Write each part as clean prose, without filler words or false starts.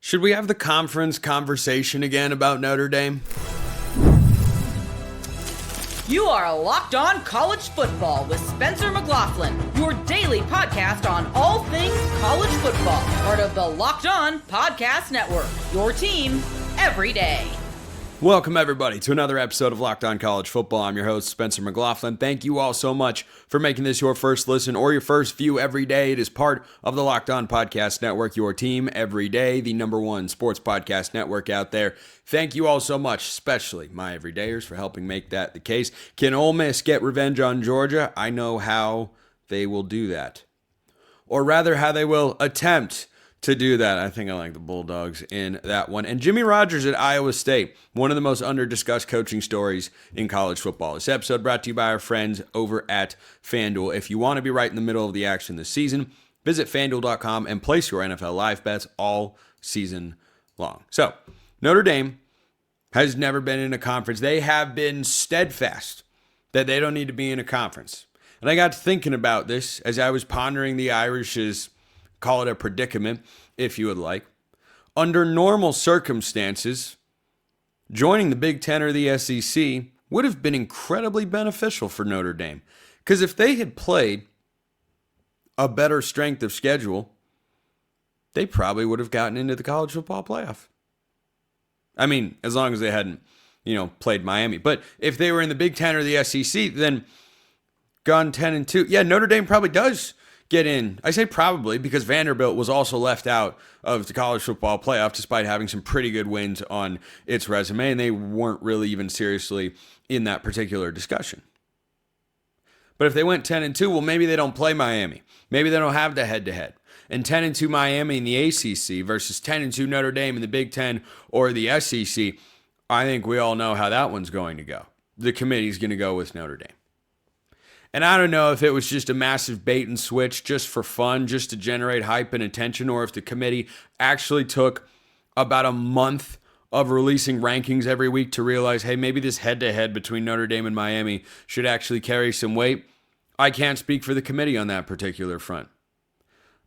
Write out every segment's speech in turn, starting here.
Should we have the conference conversation again about Notre Dame? You are Locked On College Football with Spencer McLaughlin, your daily podcast on all things college football. Part of the Locked On Podcast Network, your team every day. Welcome, everybody, to another episode of Locked On College Football. I'm your host, Spencer McLaughlin. Thank you all so much for making this your first listen or your first view every day. It is part of the Locked On Podcast Network, your team every day, the number one sports podcast network out there. Thank you all so much, especially my everydayers, for helping make that the case. Can Ole Miss get revenge on Georgia? I know how they will do that. Or rather, how they will attempt to do that. I think I like the Bulldogs in that one. And Jimmy Rogers at Iowa State, one of the most under-discussed coaching stories in college football. This episode brought to you by our friends over at FanDuel. If you want to be right in the middle of the action this season, visit FanDuel.com and place your NFL live bets all season long. So, Notre Dame has never been in a conference. They have been steadfast that they don't need to be in a conference. And I got to thinking about this as I was pondering the Irish's, call it a predicament, if you would like. Under normal circumstances, joining the Big Ten or the SEC would have been incredibly beneficial for Notre Dame. Because if they had played a better strength of schedule, they probably would have gotten into the college football playoff. I mean, as long as they hadn't, played Miami. But if they were in the Big Ten or the SEC, then gone 10-2. Yeah, Notre Dame probably does get in. I say probably because Vanderbilt was also left out of the college football playoff despite having some pretty good wins on its resume, and they weren't really even seriously in that particular discussion. But if they went 10-2, well, maybe they don't play Miami. Maybe they don't have the head-to-head. And 10-2 Miami in the ACC versus 10-2 Notre Dame in the Big Ten or the SEC, I think we all know how that one's going to go. The committee's going to go with Notre Dame. And I don't know if it was just a massive bait and switch just for fun, just to generate hype and attention, or if the committee actually took about a month of releasing rankings every week to realize, hey, maybe this head-to-head between Notre Dame and Miami should actually carry some weight. I can't speak for the committee on that particular front.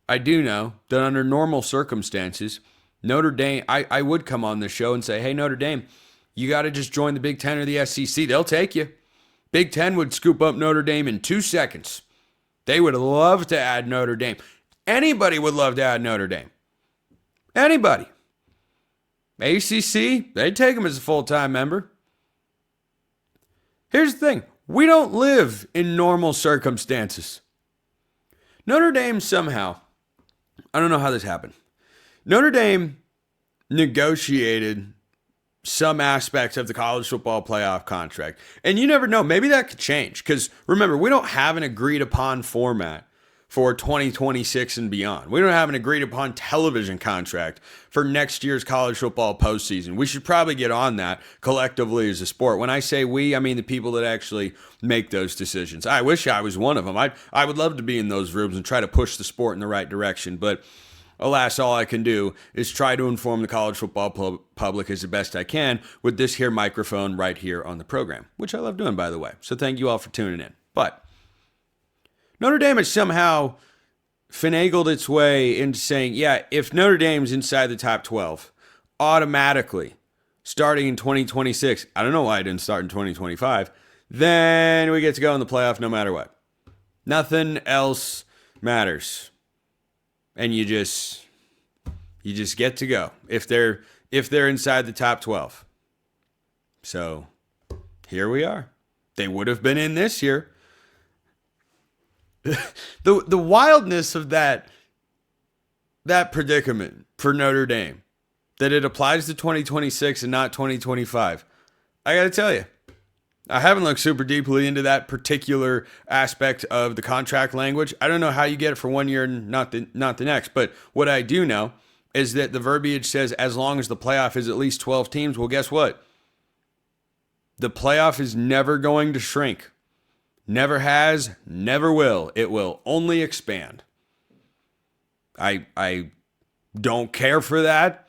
I do know that under normal circumstances, Notre Dame, I would come on this show and say, hey, Notre Dame, you got to just join the Big Ten or the SEC. They'll take you. Big Ten would scoop up Notre Dame in 2 seconds. They would love to add Notre Dame. Anybody would love to add Notre Dame. Anybody. ACC, they'd take them as a full-time member. Here's the thing. We don't live in normal circumstances. Notre Dame somehow, I don't know how this happened. Notre Dame negotiated some aspects of the college football playoff contract. And you never know. Maybe that could change. Because remember, we don't have an agreed upon format for 2026 and beyond. We don't have an agreed upon television contract for next year's college football postseason. We should probably get on that collectively as a sport. When I say we, I mean the people that actually make those decisions. I wish I was one of them. I would love to be in those rooms and try to push the sport in the right direction. But alas, all I can do is try to inform the college football public as the best I can with this here microphone right here on the program, which I love doing, by the way. So thank you all for tuning in. But Notre Dame has somehow finagled its way into saying, yeah, if Notre Dame's inside the top 12, automatically, starting in 2026, I don't know why it didn't start in 2025, then we get to go in the playoff no matter what. Nothing else matters. And you just get to go if they're inside the top 12. So here we are. They would have been in this year. The wildness of that predicament for Notre Dame, that it applies to 2026 and not 2025. I got to tell you, I haven't looked super deeply into that particular aspect of the contract language. I don't know how you get it for 1 year and not the next. But what I do know is that the verbiage says as long as the playoff is at least 12 teams. Well, guess what? The playoff is never going to shrink. Never has, never will. It will only expand. I don't care for that,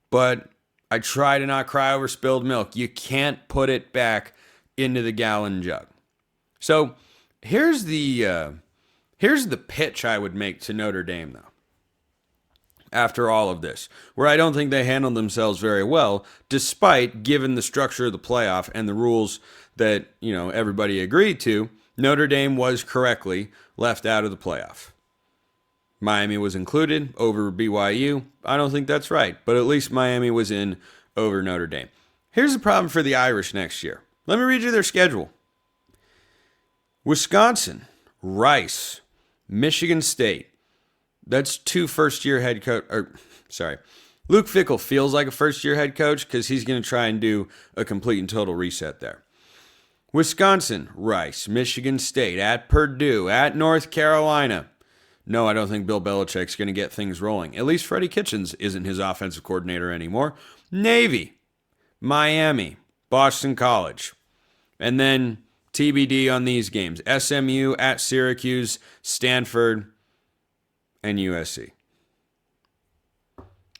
but I try to not cry over spilled milk. You can't put it back into the gallon jug. So here's the pitch I would make to Notre Dame, though. after all of this, where I don't think they handled themselves very well, despite, given the structure of the playoff and the rules that, everybody agreed to, Notre Dame was correctly left out of the playoff. Miami was included over BYU. I don't think that's right, but at least Miami was in over Notre Dame. Here's the problem for the Irish next year. Let me read you their schedule. Wisconsin, Rice, Michigan State. That's two first-year head coach. Luke Fickell feels like a first-year head coach because he's going to try and do a complete and total reset there. Wisconsin, Rice, Michigan State, at Purdue, at North Carolina. No, I don't think Bill Belichick's going to get things rolling. At least Freddie Kitchens isn't his offensive coordinator anymore. Navy, Miami, Boston College. And then TBD on these games. SMU, at Syracuse, Stanford, and USC.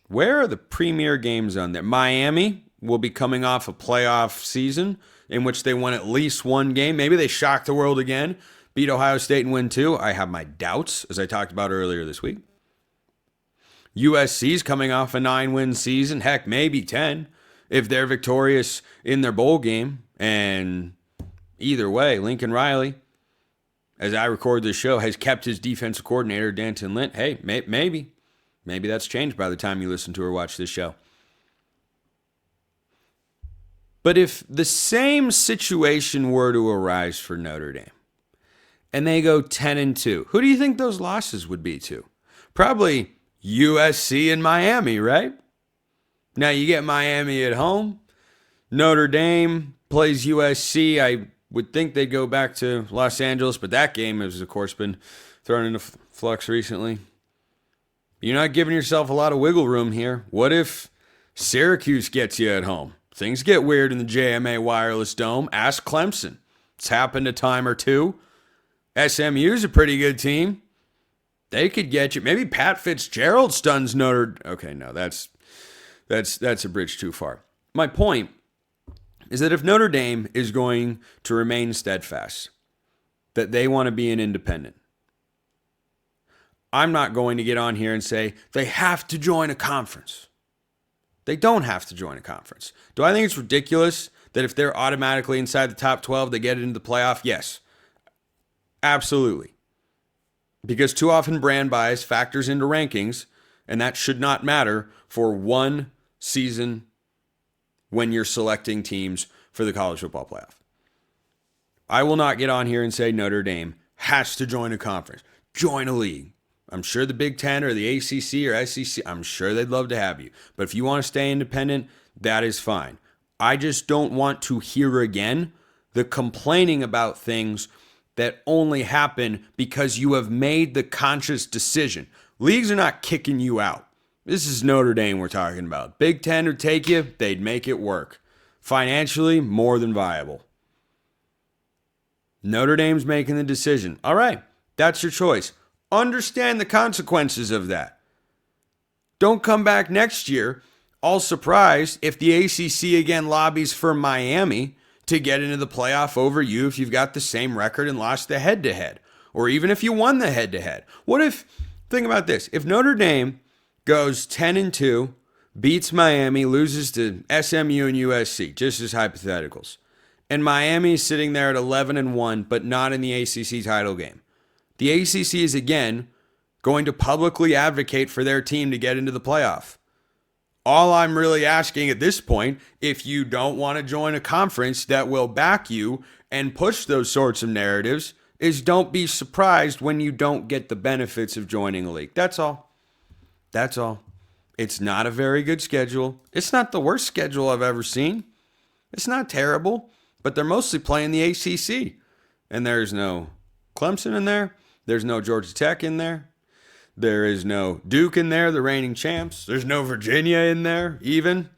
Where are the premier games on there? Miami will be coming off a playoff season in which they won at least one game. Maybe they shock the world again, beat Ohio State and win two. I have my doubts, as I talked about earlier this week. USC's coming off a 9-win season, heck, maybe 10, if they're victorious in their bowl game. And either way, Lincoln Riley, as I record this show, has kept his defensive coordinator, Danton Lint. Hey, maybe that's changed by the time you listen to or watch this show. But if the same situation were to arise for Notre Dame, and they go 10-2, who do you think those losses would be to? Probably USC and Miami, right? Now you get Miami at home. Notre Dame plays USC. I would think they'd go back to Los Angeles, but that game has, of course, been thrown into flux recently. You're not giving yourself a lot of wiggle room here. What if Syracuse gets you at home? Things get weird in the JMA Wireless Dome. Ask Clemson. It's happened a time or two. SMU's a pretty good team. They could get you. Maybe Pat Fitzgerald stuns Notre. Okay, no, that's a bridge too far. My point is that if Notre Dame is going to remain steadfast, that they want to be an independent, I'm not going to get on here and say they have to join a conference. They don't have to join a conference. Do I think it's ridiculous that if they're automatically inside the top 12, they get into the playoff? Yes, absolutely. Because too often brand bias factors into rankings, and that should not matter for one season when you're selecting teams for the college football playoff. I will not get on here and say Notre Dame has to join a conference. Join a league. I'm sure the Big Ten or the ACC or SEC, I'm sure they'd love to have you. But if you want to stay independent, that is fine. I just don't want to hear again the complaining about things that only happen because you have made the conscious decision. Leagues are not kicking you out. This is Notre Dame we're talking about. Big Ten would take you, they'd make it work. Financially, more than viable. Notre Dame's making the decision. All right, that's your choice. Understand the consequences of that. Don't come back next year all surprised if the ACC again lobbies for Miami to get into the playoff over you if you've got the same record and lost the head-to-head. Or even if you won the head-to-head. What if, think about this, if Notre Dame goes 10-2, beats Miami, loses to SMU and USC, just as hypotheticals, and Miami's sitting there at 11-1, but not in the ACC title game. The ACC is again going to publicly advocate for their team to get into the playoff. All I'm really asking at this point, if you don't want to join a conference that will back you and push those sorts of narratives, is don't be surprised when you don't get the benefits of joining a league. That's all. That's all. It's not a very good schedule. It's not the worst schedule I've ever seen. It's not terrible, but they're mostly playing the ACC. And there's no Clemson in there. There's no Georgia Tech in there. There is no Duke in there, the reigning champs. There's no Virginia in there, even.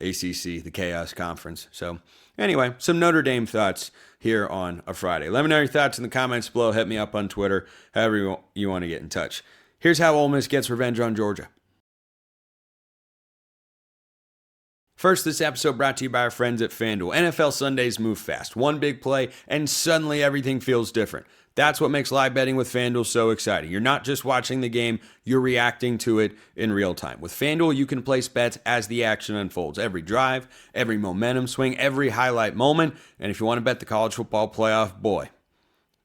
ACC, the Chaos Conference. So anyway, some Notre Dame thoughts here on a Friday. Let me know your thoughts in the comments below. Hit me up on Twitter, however you want to get in touch. Here's how Ole Miss gets revenge on Georgia. First, this episode brought to you by our friends at FanDuel. NFL Sundays move fast. One big play, and suddenly everything feels different. That's what makes live betting with FanDuel so exciting. You're not just watching the game, you're reacting to it in real time. With FanDuel, you can place bets as the action unfolds. Every drive, every momentum swing, every highlight moment. And if you want to bet the college football playoff, boy,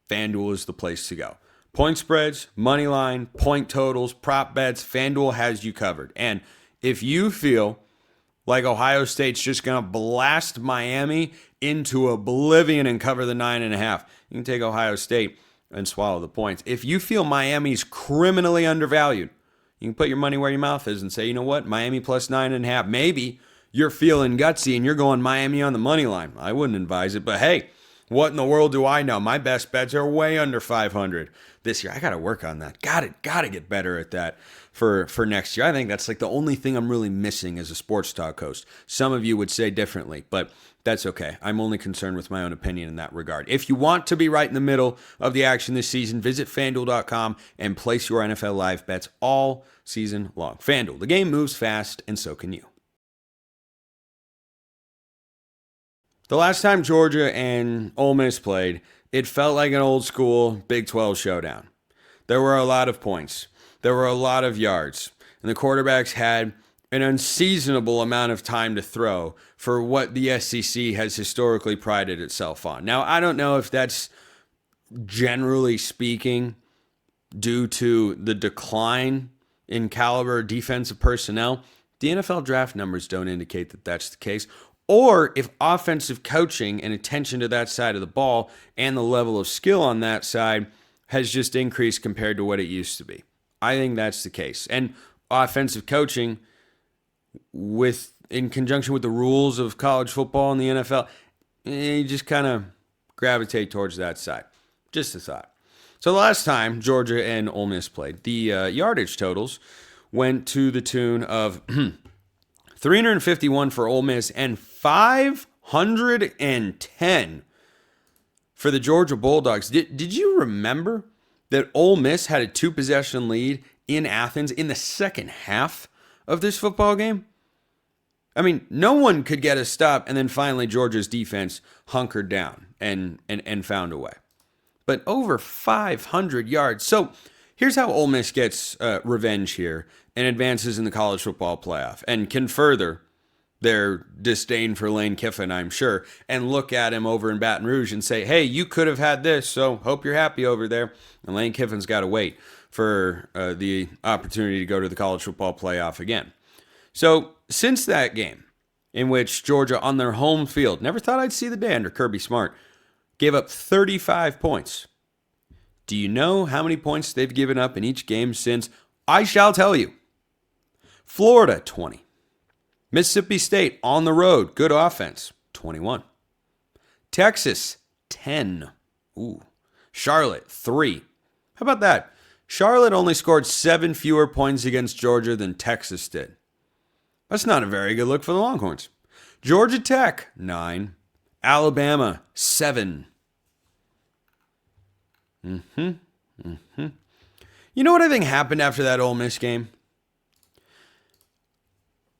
FanDuel is the place to go. Point spreads, money line, point totals, prop bets, FanDuel has you covered. And if you feel like Ohio State's just going to blast Miami into oblivion and cover the 9.5, you can take Ohio State and swallow the points. If you feel Miami's criminally undervalued, you can put your money where your mouth is and say, you know what, Miami plus 9.5. Maybe you're feeling gutsy and you're going Miami on the money line. I wouldn't advise it, but hey, what in the world do I know? My best bets are way under 500 this year. I got to work on that. Got to get better at that for next year. I think that's like the only thing I'm really missing as a sports talk host. Some of you would say differently, but that's okay. I'm only concerned with my own opinion in that regard. If you want to be right in the middle of the action this season, visit FanDuel.com and place your NFL live bets all season long. FanDuel, the game moves fast, and so can you. The last time Georgia and Ole Miss played, it felt like an old school Big 12 showdown. There were a lot of points. There were a lot of yards. And the quarterbacks had an unseasonable amount of time to throw for what the SEC has historically prided itself on. Now, I don't know if that's generally speaking due to the decline in caliber defensive personnel. The NFL draft numbers don't indicate that that's the case. Or if offensive coaching and attention to that side of the ball and the level of skill on that side has just increased compared to what it used to be. I think that's the case. And offensive coaching in conjunction with the rules of college football and the NFL, you just kind of gravitate towards that side. Just a thought. So the last time Georgia and Ole Miss played, the yardage totals went to the tune of 351 for Ole Miss and 510 for the Georgia Bulldogs. Did you remember that Ole Miss had a 2-possession lead in Athens in the second half of this football game? I mean, no one could get a stop, and then finally Georgia's defense hunkered down and found a way. But over 500 yards. So here's how Ole Miss gets revenge here and advances in the college football playoff and can further their disdain for Lane Kiffin, I'm sure, and look at him over in Baton Rouge and say, hey, you could have had this, so hope you're happy over there. And Lane Kiffin's got to wait for the opportunity to go to the college football playoff again. So since that game, in which Georgia on their home field, never thought I'd see the day under Kirby Smart, gave up 35 points. Do you know how many points they've given up in each game since? I shall tell you. Florida, 20. Mississippi State, on the road, good offense, 21. Texas, 10. Ooh. Charlotte, 3. How about that? Charlotte only scored 7 fewer points against Georgia than Texas did. That's not a very good look for the Longhorns. Georgia Tech, 9. Alabama, 7. You know what I think happened after that Ole Miss game?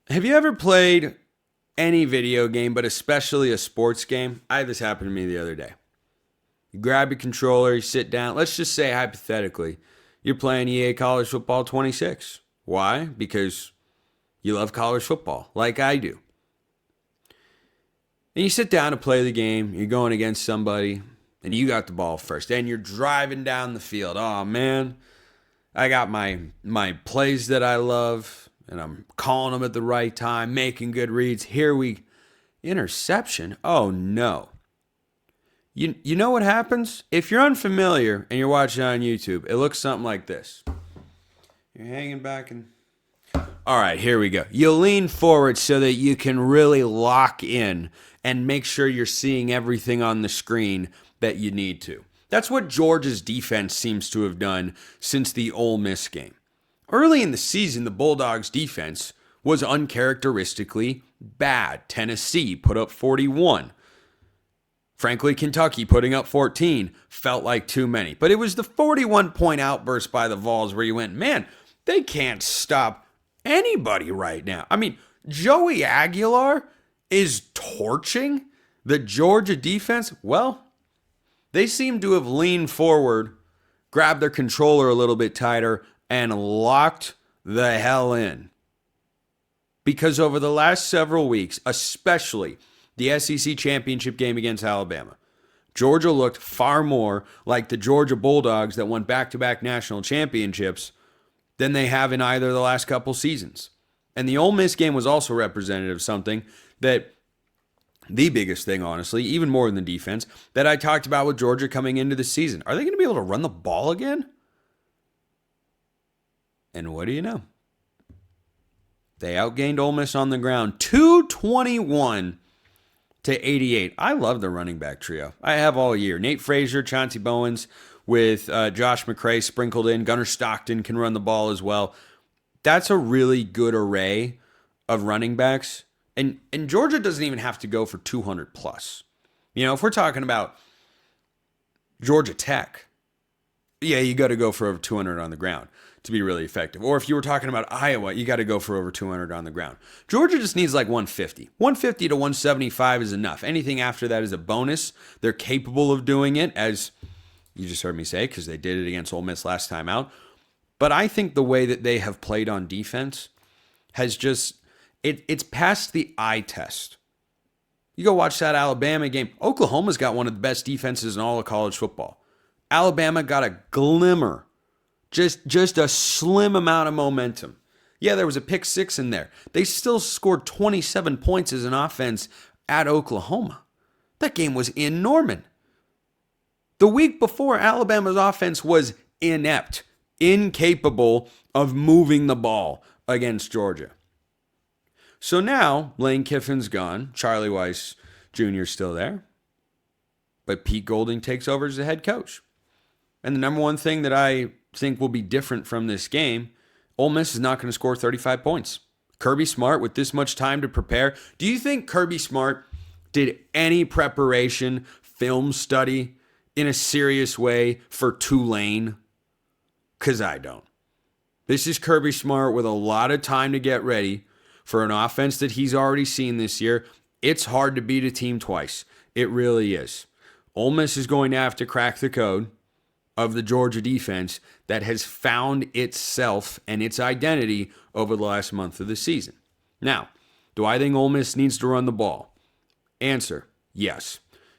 Have you ever played any video game, but especially a sports game? I had this happen to me the other day. You grab your controller, you sit down. Let's just say, hypothetically, you're playing EA College Football 26. Why? Because you love college football, like I do. And you sit down to play the game. You're going against somebody, and you got the ball first. And you're driving down the field. Oh, man. I got my plays that I love, and I'm calling them at the right time, making good reads. Interception? Oh, no. You know what happens? If you're unfamiliar and you're watching on YouTube, it looks something like this. You're hanging back and... All right, here we go. You lean forward so that you can really lock in and make sure you're seeing everything on the screen that you need to. That's what Georgia's defense seems to have done since the Ole Miss game. Early in the season, the Bulldogs' defense was uncharacteristically bad. Tennessee put up 41. Frankly, Kentucky putting up 14 felt like too many. But it was the 41-point outburst by the Vols where you went, man, they can't stop anybody right now. I mean, Joey Aguilar is torching the Georgia defense. Well, they seem to have leaned forward, grabbed their controller a little bit tighter, and locked the hell in. Because over the last several weeks, especially the SEC championship game against Alabama, Georgia looked far more like the Georgia Bulldogs that won back-to-back national championships than they have in either of the last couple seasons. And the Ole Miss game was also representative of something that, the biggest thing, honestly, even more than the defense, that I talked about with Georgia coming into the season. Are they going to be able to run the ball again? And what do you know? They outgained Ole Miss on the ground 221 to 88. I love the running back trio. I have all year. Nate Frazier, Chauncey Bowens with Josh McCray sprinkled in. Gunnar Stockton can run the ball as well. That's a really good array of running backs. And Georgia doesn't even have to go for 200 plus. You know, if we're talking about Georgia Tech, yeah, you got to go for over 200 on the ground to be really effective. Or if you were talking about Iowa, you got to go for over 200 on the ground. Georgia just needs like 150. 150 to 175 is enough. Anything after that is a bonus. They're capable of doing it, as you just heard me say, because they did it against Ole Miss last time out. But I think the way that they have played on defense has just, it's passed the eye test. You go watch that Alabama game. Oklahoma's got one of the best defenses in all of college football. Alabama got a glimmer, just a slim amount of momentum. Yeah, there was a pick six in there. They still scored 27 points as an offense at Oklahoma. That game was in Norman. The week before, Alabama's offense was inept, incapable of moving the ball against Georgia. So now, Lane Kiffin's gone. Charlie Weiss Jr. is still there. But Pete Golding takes over as the head coach. And the number one thing that I think will be different from this game, Ole Miss is not going to score 35 points. Kirby Smart, with this much time to prepare, do you think Kirby Smart did any preparation, film study in a serious way for Tulane? Because I don't. This is Kirby Smart with a lot of time to get ready for an offense that he's already seen this year. It's hard to beat a team twice. It really is. Ole Miss is going to have to crack the code of the Georgia defense that has found itself and its identity over the last month of the season. Now, do I think Ole Miss needs to run the ball? Answer, yes.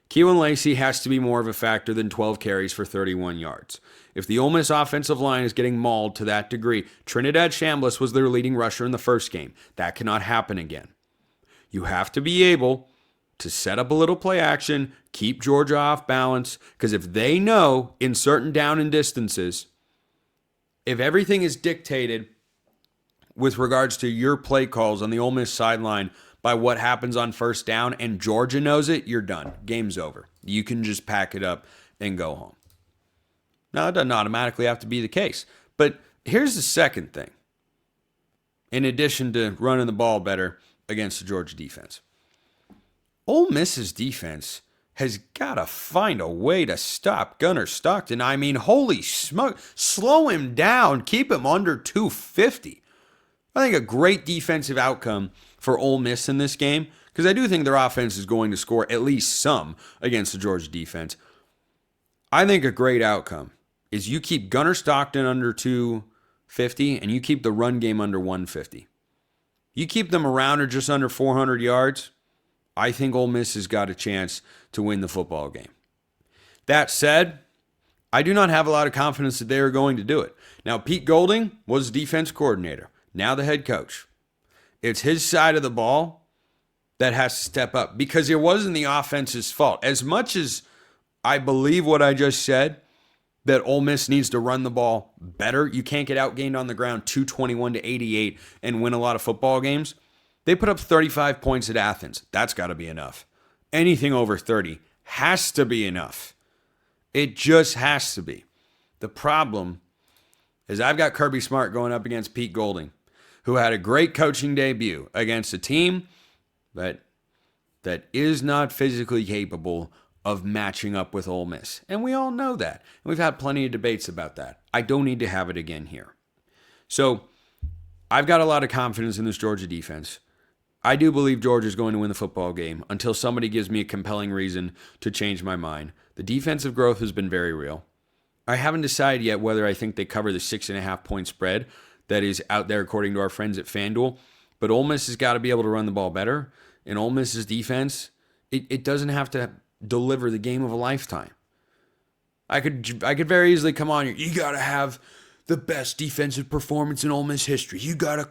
Keelan Lacey has to be more of a factor than 12 carries for 31 yards. If the Ole Miss offensive line is getting mauled to that degree, Trinidad Chambliss was their leading rusher in the first game. That cannot happen again. You have to be able to set up a little play action, keep Georgia off balance, because if they know in certain down and distances, if everything is dictated with regards to your play calls on the Ole Miss sideline by what happens on first down and Georgia knows it, you're done. Game's over. You can just pack it up and go home. Now, it doesn't automatically have to be the case. But here's the second thing. In addition to running the ball better against the Georgia defense, Ole Miss's defense has got to find a way to stop Gunnar Stockton. I mean, holy smoke. Slow him down. Keep him under 250. I think a great defensive outcome for Ole Miss in this game, because I do think their offense is going to score at least some against the Georgia defense. I think a great outcome is you keep Gunnar Stockton under 250 and you keep the run game under 150. You keep them around or just under 400 yards, I think Ole Miss has got a chance to win the football game. That said, I do not have a lot of confidence that they are going to do it. Now, Pete Golding was defense coordinator, now the head coach. It's his side of the ball that has to step up because it wasn't the offense's fault. As much as I believe what I just said, that Ole Miss needs to run the ball better, you can't get outgained on the ground 221 to 88 and win a lot of football games. They put up 35 points at Athens. That's got to be enough. Anything over 30 has to be enough. It just has to be. The problem is I've got Kirby Smart going up against Pete Golding, who had a great coaching debut against a team that is not physically capable of matching up with Ole Miss. And we all know that. And we've had plenty of debates about that. I don't need to have it again here. So I've got a lot of confidence in this Georgia defense. I do believe Georgia's going to win the football game until somebody gives me a compelling reason to change my mind. The defensive growth has been very real. I haven't decided yet whether I think they cover the 6.5 point spread that is out there according to our friends at FanDuel. But Ole Miss has got to be able to run the ball better. And Ole Miss's defense, it doesn't have to deliver the game of a lifetime. I could very easily come on here. You got to have the best defensive performance in Ole Miss history. You got to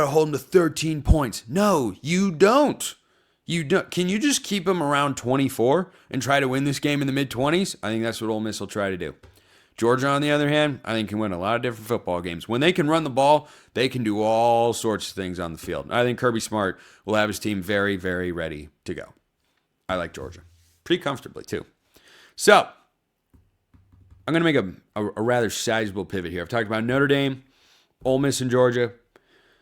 hold them to 13 points. No, you don't. You don't. Can you just keep them around 24 and try to win this game in the mid-20s? I think that's what Ole Miss will try to do. Georgia, on the other hand, I think can win a lot of different football games. When they can run the ball, they can do all sorts of things on the field. I think Kirby Smart will have his team very, very ready to go. I like Georgia. Pretty comfortably, too. So, I'm going to make a rather sizable pivot here. I've talked about Notre Dame, Ole Miss, and Georgia.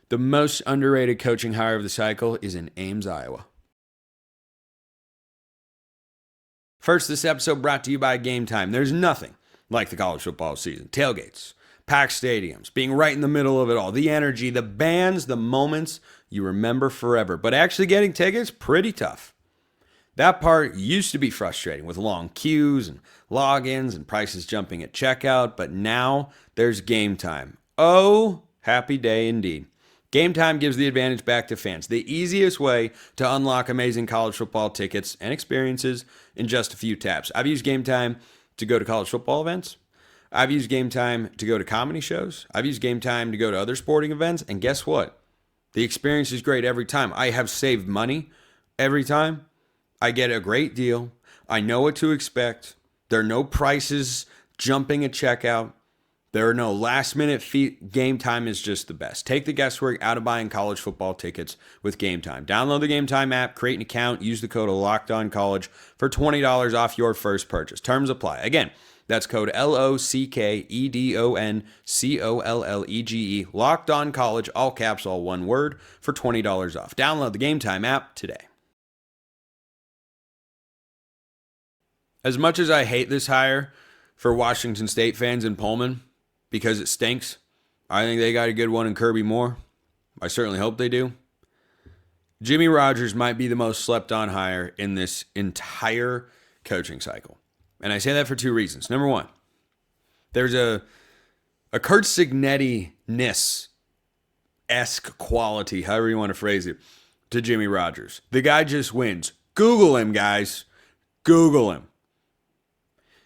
The most underrated coaching hire of the cycle is in Ames, Iowa. First, this episode brought to you by Game Time. There's nothing like the college football season. Tailgates, packed stadiums, being right in the middle of it all. The energy, the bands, the moments you remember forever. But actually getting tickets, pretty tough. That part used to be frustrating with long queues and logins and prices jumping at checkout. But now there's Game Time. Oh, happy day indeed. Game Time gives the advantage back to fans. The easiest way to unlock amazing college football tickets and experiences in just a few taps. I've used Game Time to go to college football events. I've used Game Time to go to comedy shows. I've used Game Time to go to other sporting events. And guess what? The experience is great every time. I have saved money every time. I get a great deal. I know what to expect. There are no prices jumping at checkout. There are no last-minute fees. Game Time is just the best. Take the guesswork out of buying college football tickets with Game Time. Download the Game Time app, create an account, use the code LOCKEDONCollege for $20 off your first purchase. Terms apply. Again, that's code LOCKEDONCOLLEGE, LOCKEDONCollege, all caps, all one word, for $20 off. Download the Game Time app today. As much as I hate this hire for Washington State fans in Pullman, because it stinks, I think they got a good one in Kirby Moore. I certainly hope they do. Jimmy Rogers might be the most slept-on hire in this entire coaching cycle. And I say that for two reasons. Number one, there's a Kurt Signetti-ness-esque quality, however you want to phrase it, to Jimmy Rogers. The guy just wins. Google him, guys. Google him.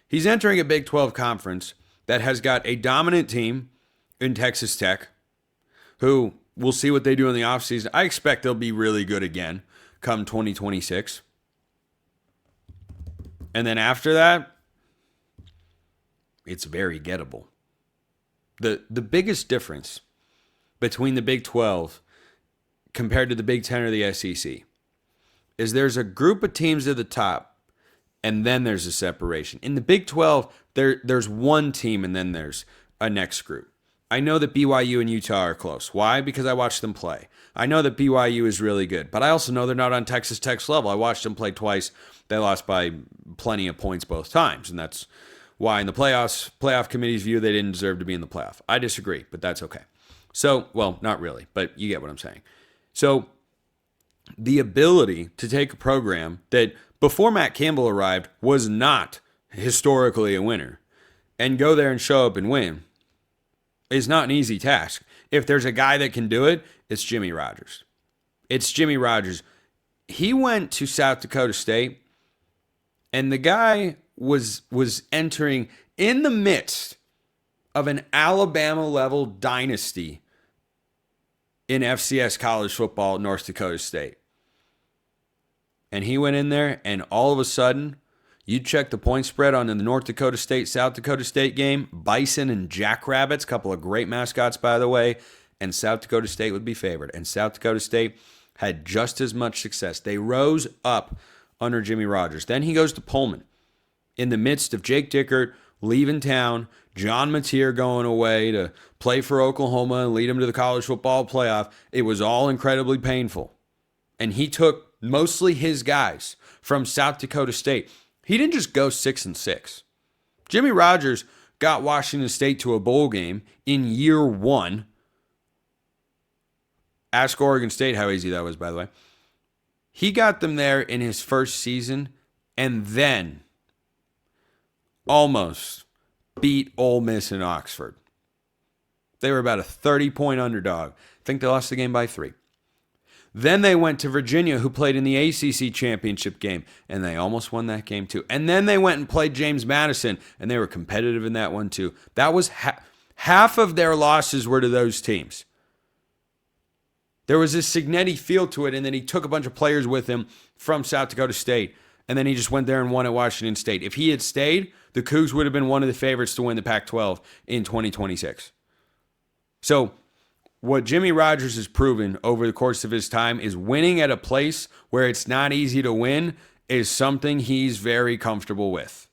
He's entering a Big 12 conference that has got a dominant team in Texas Tech, who we'll see what they do in the offseason. I expect they'll be really good again come 2026. And then after that, it's very gettable. The biggest difference between the Big 12 compared to the Big 10 or the SEC is there's a group of teams at the top, and then there's a separation. In the Big 12, there's one team, and then there's a next group. I know that BYU and Utah are close. Why? Because I watched them play. I know that BYU is really good, but I also know they're not on Texas Tech's level. I watched them play twice. They lost by plenty of points both times, and that's why in the playoff committee's view, they didn't deserve to be in the playoff. I disagree, but that's okay. So, well, not really, but you get what I'm saying. So, the ability to take a program that before Matt Campbell arrived was not historically a winner and go there and show up and win is not an easy task. If there's a guy that can do it, it's Jimmy Rogers. It's Jimmy Rogers. He went to South Dakota State, and the guy was entering in the midst of an Alabama-level dynasty in FCS college football at North Dakota State. And he went in there, and all of a sudden, you check the point spread on the North Dakota State, South Dakota State game, Bison and Jackrabbits, a couple of great mascots, by the way, and South Dakota State would be favored. And South Dakota State had just as much success. They rose up under Jimmy Rogers. Then he goes to Pullman in the midst of Jake Dickert leaving town, John Mateer going away to play for Oklahoma and lead him to the college football playoff. It was all incredibly painful. And he took mostly his guys from South Dakota State. He didn't just go 6-6. Jimmy Rogers got Washington State to a bowl game in year one Ask Oregon State how easy that was, by the way. He got them there in his first season and then almost beat Ole Miss and Oxford. They were about a 30-point underdog. I think they lost the game by 3. Then they went to Virginia, who played in the ACC championship game, and they almost won that game too. And then they went and played James Madison, and they were competitive in that one too. That was half of their losses were to those teams. There was this Signetti feel to it, and then he took a bunch of players with him from South Dakota State, and then he just went there and won at Washington State. If he had stayed, the Cougs would have been one of the favorites to win the Pac-12 in 2026. So what Jimmy Rogers has proven over the course of his time is winning at a place where it's not easy to win is something he's very comfortable with.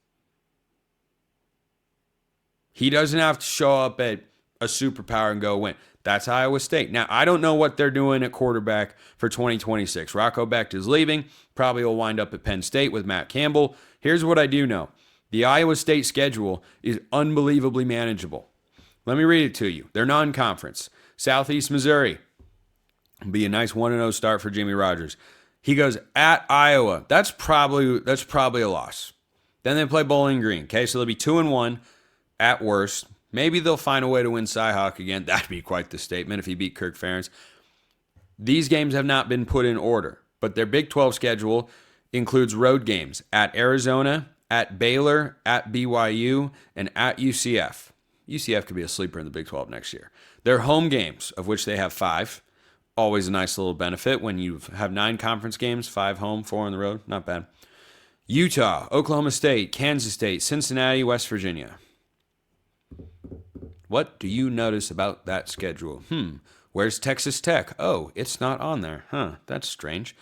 He doesn't have to show up at a superpower and go win. That's Iowa State. Now, I don't know what they're doing at quarterback for 2026. Rocco Becht is leaving. Probably will wind up at Penn State with Matt Campbell. Here's what I do know. The Iowa State schedule is unbelievably manageable. Let me read it to you. They're non-conference. Southeast Missouri. Be a nice 1-0 start for Jimmy Rogers. He goes at Iowa. That's probably a loss. Then they play Bowling Green. Okay, so they'll be 2-1 at worst. Maybe they'll find a way to win Cy-Hawk again. That'd be quite the statement if he beat Kirk Ferentz. These games have not been put in order, but their Big 12 schedule includes road games at Arizona, at Baylor, at BYU, and at UCF. UCF could be a sleeper in the Big 12 next year. Their home games, of which they have 5, always a nice little benefit when you have 9 conference games, 5 home, 4 on the road. Not bad. Utah, Oklahoma State, Kansas State, Cincinnati, West Virginia. What do you notice about that schedule? Where's Texas Tech? Oh, it's not on there. That's strange.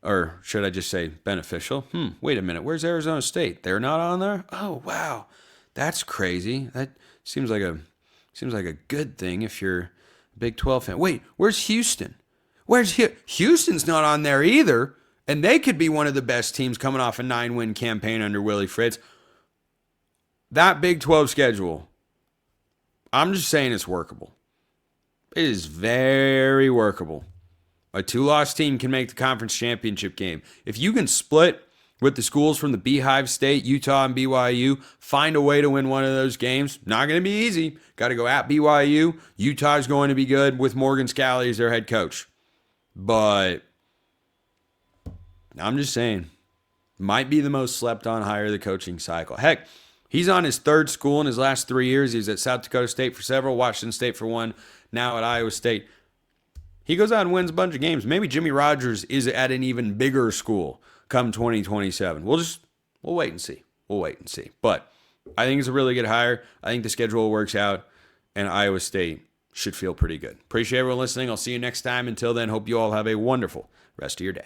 Or should I just say beneficial? Wait a minute. Where's Arizona State? They're not on there? Oh, wow. That's crazy. That seems like a good thing if you're a Big 12 fan. Wait, where's Houston? Houston's not on there either, and they could be one of the best teams coming off a 9-win campaign under Willie Fritz. That Big 12 schedule, I'm just saying it's workable. It is very workable. A 2-loss team can make the conference championship game. If you can split with the schools from the Beehive State, Utah, and BYU, find a way to win one of those games. Not going to be easy. Got to go at BYU. Utah's going to be good with Morgan Scalley as their head coach. But I'm just saying, might be the most slept on hire of the coaching cycle. Heck, he's on his 3rd school in his last 3 years. He's at South Dakota State for several, Washington State for 1, now at Iowa State. He goes out and wins a bunch of games. Maybe Jimmy Rogers is at an even bigger school come 2027. We'll wait and see. But I think it's a really good hire. I think the schedule works out, and Iowa State should feel pretty good. Appreciate everyone listening. I'll see you next time. Until then, hope you all have a wonderful rest of your day.